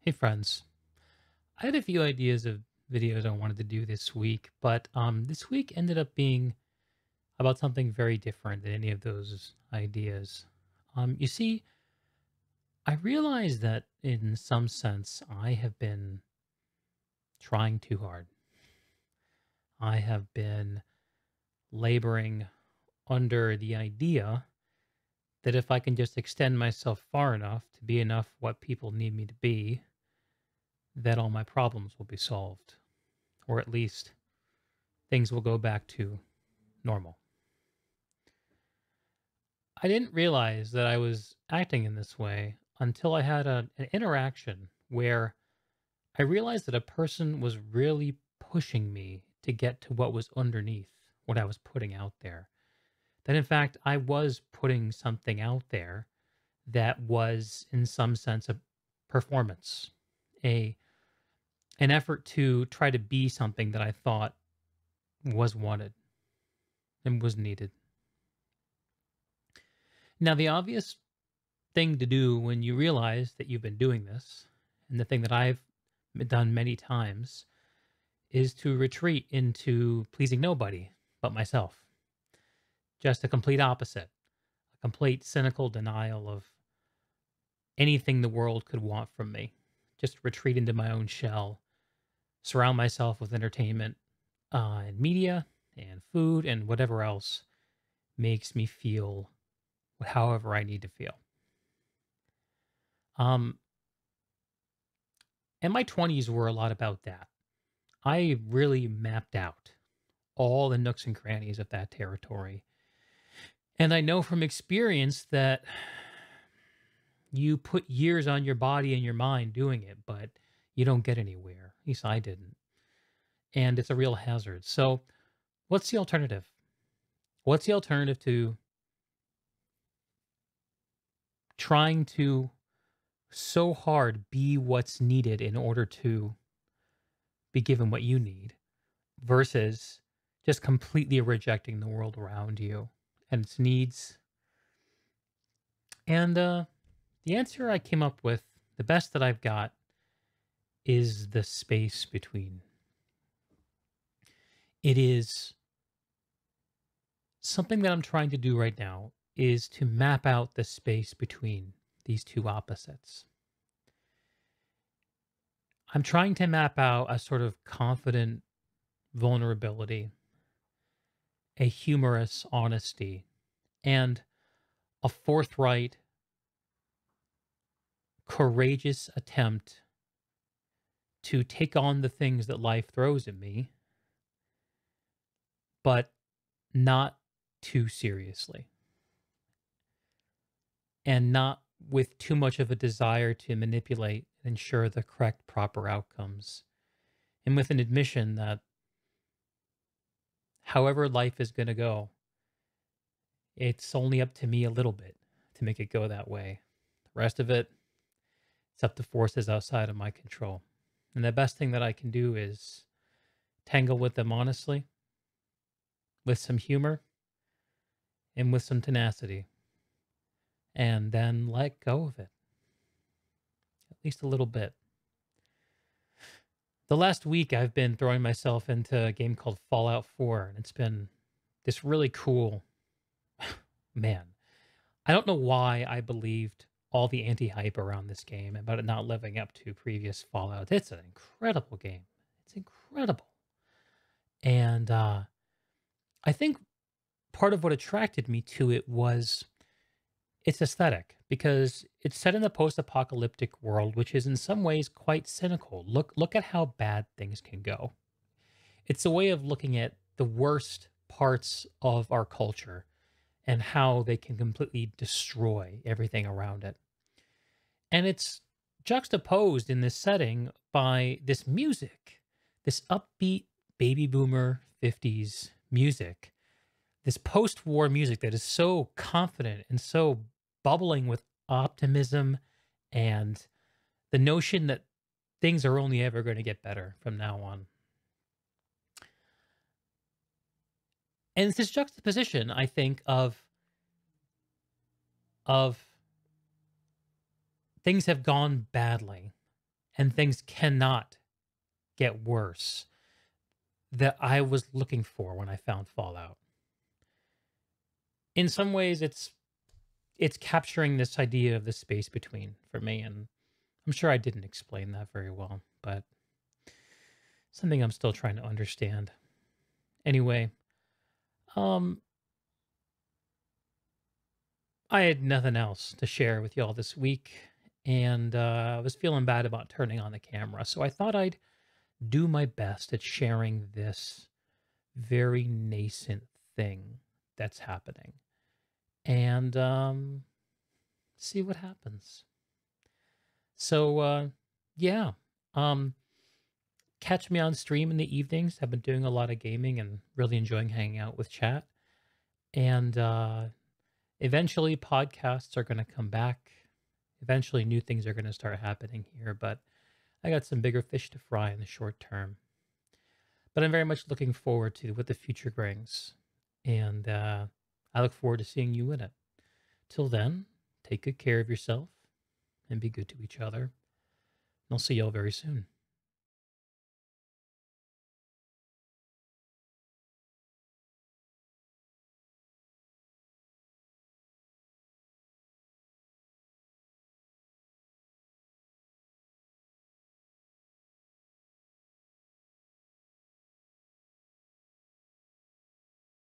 Hey friends, I had a few ideas of videos I wanted to do this week, but this week ended up being about something very different than any of those ideas. You see, I realized that in some sense I have been trying too hard. I have been laboring under the idea that if I can just extend myself far enough to be enough what people need me to be, that all my problems will be solved, or at least things will go back to normal. I didn't realize that I was acting in this way until I had an interaction where I realized that a person was really pushing me to get to what was underneath what I was putting out there. That in fact, I was putting something out there that was, in some sense, a performance, a an effort to try to be something that I thought was wanted and was needed. Now, the obvious thing to do when you realize that you've been doing this, and the thing that I've done many times, is to retreat into pleasing nobody but myself. Just a complete opposite, a complete cynical denial of anything the world could want from me. Just retreat into my own shell, surround myself with entertainment and media and food and whatever else makes me feel however I need to feel. Um, and my 20s were a lot about that. I really mapped out all the nooks and crannies of that territory. And I know from experience that you put years on your body and your mind doing it, but you don't get anywhere. At least I didn't. And it's a real hazard. So, what's the alternative? What's the alternative to trying to so hard be what's needed in order to be given what you need versus just completely rejecting the world around you and its needs? And the answer I came up with, the best that I've got, is the space between. It is something that I'm trying to do right now is to map out the space between these two opposites. I'm trying to map out a sort of confident vulnerability, a humorous honesty, and a forthright, courageous attempt to take on the things that life throws at me, but not too seriously and not with too much of a desire to manipulate and ensure the correct, proper outcomes. And with an admission that however life is going to go, it's only up to me a little bit to make it go that way. The rest of it, it's up to forces outside of my control. And the best thing that I can do is tangle with them honestly, with some humor, and with some tenacity, and then let go of it, at least a little bit. The last week, I've been throwing myself into a game called Fallout 4, and it's been this really cool. Man, I don't know why I believed all the anti-hype around this game about it not living up to previous Fallout. It's an incredible game. It's incredible. And I think part of what attracted me to it was its aesthetic, because it's set in a post-apocalyptic world, which is in some ways quite cynical. Look at how bad things can go. It's a way of looking at the worst parts of our culture and how they can completely destroy everything around it. And it's juxtaposed in this setting by this music, this upbeat baby boomer 50s music, this post war music that is so confident and so bubbling with optimism and the notion that things are only ever going to get better from now on. And it's this juxtaposition, I think, of things have gone badly and things cannot get worse that I was looking for when I found Fallout. In some ways, it's capturing this idea of the space between for me, and I'm sure I didn't explain that very well, but something I'm still trying to understand. Anyway, um, I had nothing else to share with y'all this week, and I was feeling bad about turning on the camera, so I thought I'd do my best at sharing this very nascent thing that's happening, and see what happens. So, yeah, um, catch me on stream in the evenings. I've been doing a lot of gaming and really enjoying hanging out with chat. And eventually, podcasts are going to come back. Eventually, new things are going to start happening here. But I got some bigger fish to fry in the short term. But I'm very much looking forward to what the future brings. And I look forward to seeing you in it. Till then, take good care of yourself and be good to each other. And I'll see y'all very soon.